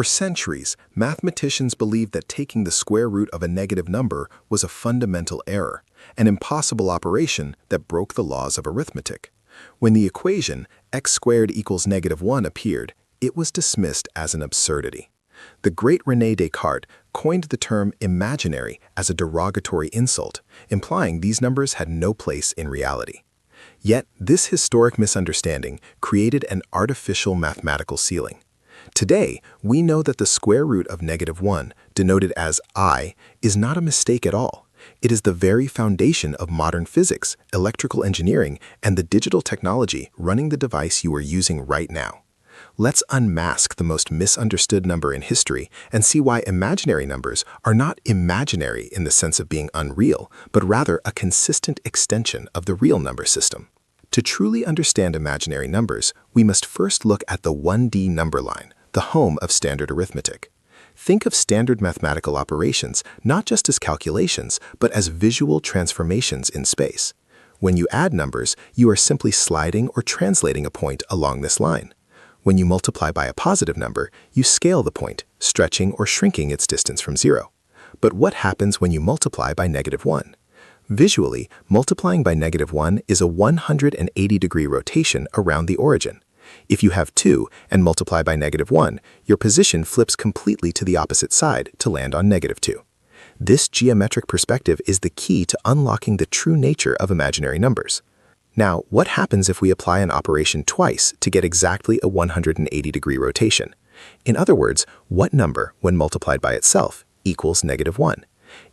For centuries, mathematicians believed that taking the square root of a negative number was a fundamental error, an impossible operation that broke the laws of arithmetic. When the equation x squared equals -1 appeared, it was dismissed as an absurdity. The great René Descartes coined the term imaginary as a derogatory insult, implying these numbers had no place in reality. Yet, this historic misunderstanding created an artificial mathematical ceiling. Today, we know that the square root of -1, denoted as I, is not a mistake at all. It is the very foundation of modern physics, electrical engineering, and the digital technology running the device you are using right now. Let's unmask the most misunderstood number in history and see why imaginary numbers are not imaginary in the sense of being unreal, but rather a consistent extension of the real number system. To truly understand imaginary numbers, we must first look at the 1D number line, the home of standard arithmetic. Think of standard mathematical operations not just as calculations, but as visual transformations in space. When you add numbers, you are simply sliding or translating a point along this line. When you multiply by a positive number, you scale the point, stretching or shrinking its distance from 0. But what happens when you multiply by -1? Visually, multiplying by -1 is a 180-degree rotation around the origin. If you have 2 and multiply by -1, your position flips completely to the opposite side to land on -2. This geometric perspective is the key to unlocking the true nature of imaginary numbers. Now, what happens if we apply an operation twice to get exactly a 180-degree rotation? In other words, what number, when multiplied by itself, equals -1?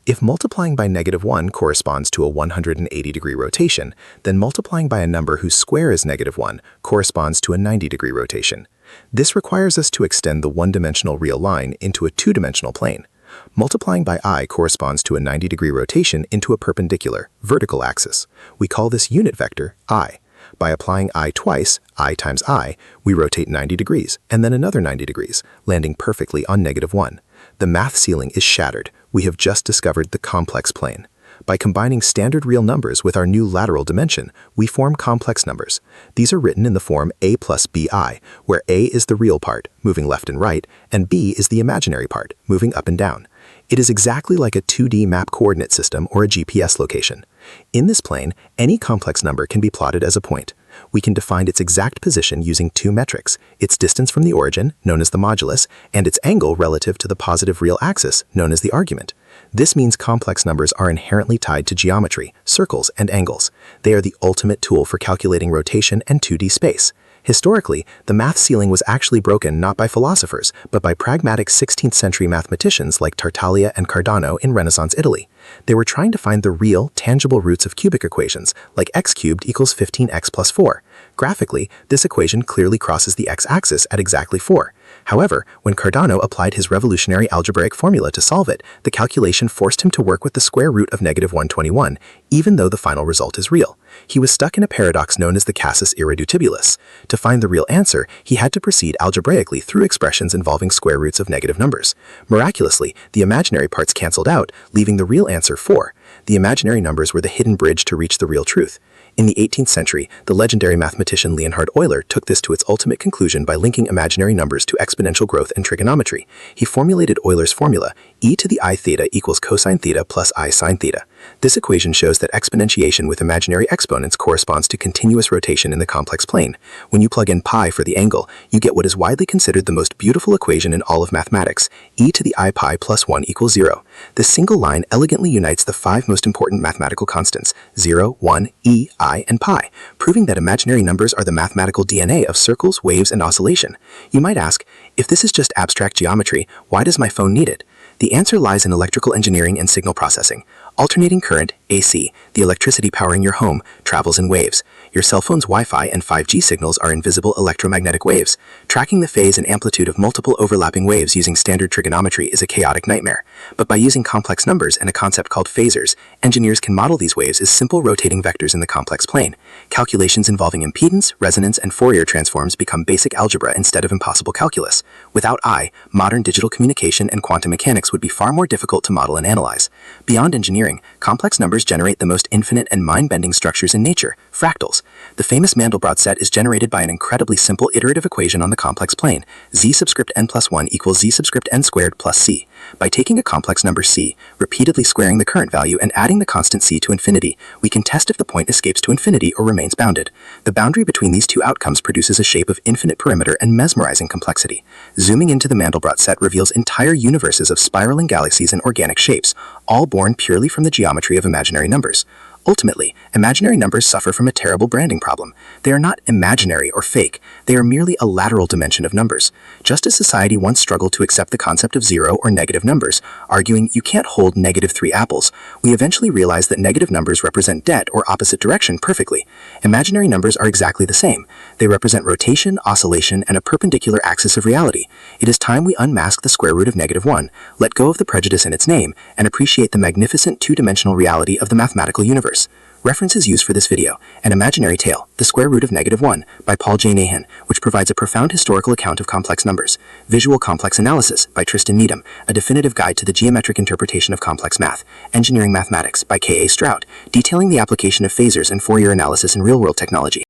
If multiplying by -1 corresponds to a 180-degree rotation, then multiplying by a number whose square is -1 corresponds to a 90-degree rotation. This requires us to extend the one-dimensional real line into a two-dimensional plane. Multiplying by I corresponds to a 90-degree rotation into a perpendicular, vertical axis. We call this unit vector I. By applying I twice, I times I, we rotate 90 degrees and then another 90 degrees, landing perfectly on -1. The math ceiling is shattered. We have just discovered the complex plane. By combining standard real numbers with our new lateral dimension, we form complex numbers. These are written in the form a plus bi, where a is the real part, moving left and right, and b is the imaginary part, moving up and down. It is exactly like a 2D map coordinate system or a GPS location. In this plane, any complex number can be plotted as a point. We can define its exact position using two metrics, its distance from the origin, known as the modulus, and its angle relative to the positive real axis, known as the argument. This means complex numbers are inherently tied to geometry, circles, and angles. They are the ultimate tool for calculating rotation and 2D space. Historically, the math ceiling was actually broken not by philosophers, but by pragmatic 16th-century mathematicians like Tartaglia and Cardano in Renaissance Italy. They were trying to find the real, tangible roots of cubic equations, like x cubed equals 15x plus 4. Graphically, this equation clearly crosses the x-axis at exactly 4. However, when Cardano applied his revolutionary algebraic formula to solve it, the calculation forced him to work with the square root of -121, even though the final result is real. He was stuck in a paradox known as the casus irredutibilis. To find the real answer, he had to proceed algebraically through expressions involving square roots of negative numbers. Miraculously, the imaginary parts canceled out, leaving the real answer 4. The imaginary numbers were the hidden bridge to reach the real truth. In the 18th century, the legendary mathematician Leonhard Euler took this to its ultimate conclusion by linking imaginary numbers to exponential growth and trigonometry. He formulated Euler's formula, e to the I theta equals cosine theta plus I sine theta. This equation shows that exponentiation with imaginary exponents corresponds to continuous rotation in the complex plane. When you plug in pi for the angle, you get what is widely considered the most beautiful equation in all of mathematics, e to the I pi plus 1 equals 0. This single line elegantly unites the 5 most important mathematical constants, 0, 1, e, I, and pi, proving that imaginary numbers are the mathematical DNA of circles, waves, and oscillation. You might ask, if this is just abstract geometry, why does my phone need it? The answer lies in electrical engineering and signal processing. Alternating current, AC, the electricity powering your home, travels in waves. Your cell phone's Wi-Fi and 5G signals are invisible electromagnetic waves. Tracking the phase and amplitude of multiple overlapping waves using standard trigonometry is a chaotic nightmare. But by using complex numbers and a concept called phasors, engineers can model these waves as simple rotating vectors in the complex plane. Calculations involving impedance, resonance, and Fourier transforms become basic algebra instead of impossible calculus. Without I, modern digital communication and quantum mechanics would be far more difficult to model and analyze. Beyond engineering, engineering, complex numbers generate the most infinite and mind-bending structures in nature, fractals. The famous Mandelbrot set is generated by an incredibly simple iterative equation on the complex plane, z subscript n plus 1 equals z subscript n squared plus c. By taking a complex number c, repeatedly squaring the current value and adding the constant c to infinity, we can test if the point escapes to infinity or remains bounded. The boundary between these two outcomes produces a shape of infinite perimeter and mesmerizing complexity. Zooming into the Mandelbrot set reveals entire universes of spiraling galaxies and organic shapes, all born purely from the geometry of imaginary numbers. Ultimately, imaginary numbers suffer from a terrible branding problem. They are not imaginary or fake, they are merely a lateral dimension of numbers. Just as society once struggled to accept the concept of zero or negative numbers, arguing you can't hold -3 apples, we eventually realized that negative numbers represent debt or opposite direction perfectly. Imaginary numbers are exactly the same. They represent rotation, oscillation, and a perpendicular axis of reality. It is time we unmask the square root of -1, let go of the prejudice in its name, and appreciate the magnificent two-dimensional reality of the mathematical universe. References used for this video: An Imaginary Tale, The Square Root of -1, by Paul J. Nahan, which provides a profound historical account of complex numbers. Visual Complex Analysis, by Tristan Needham, a definitive guide to the geometric interpretation of complex math. Engineering Mathematics, by K. A. Strout, detailing the application of phasors and Fourier analysis in real-world technology.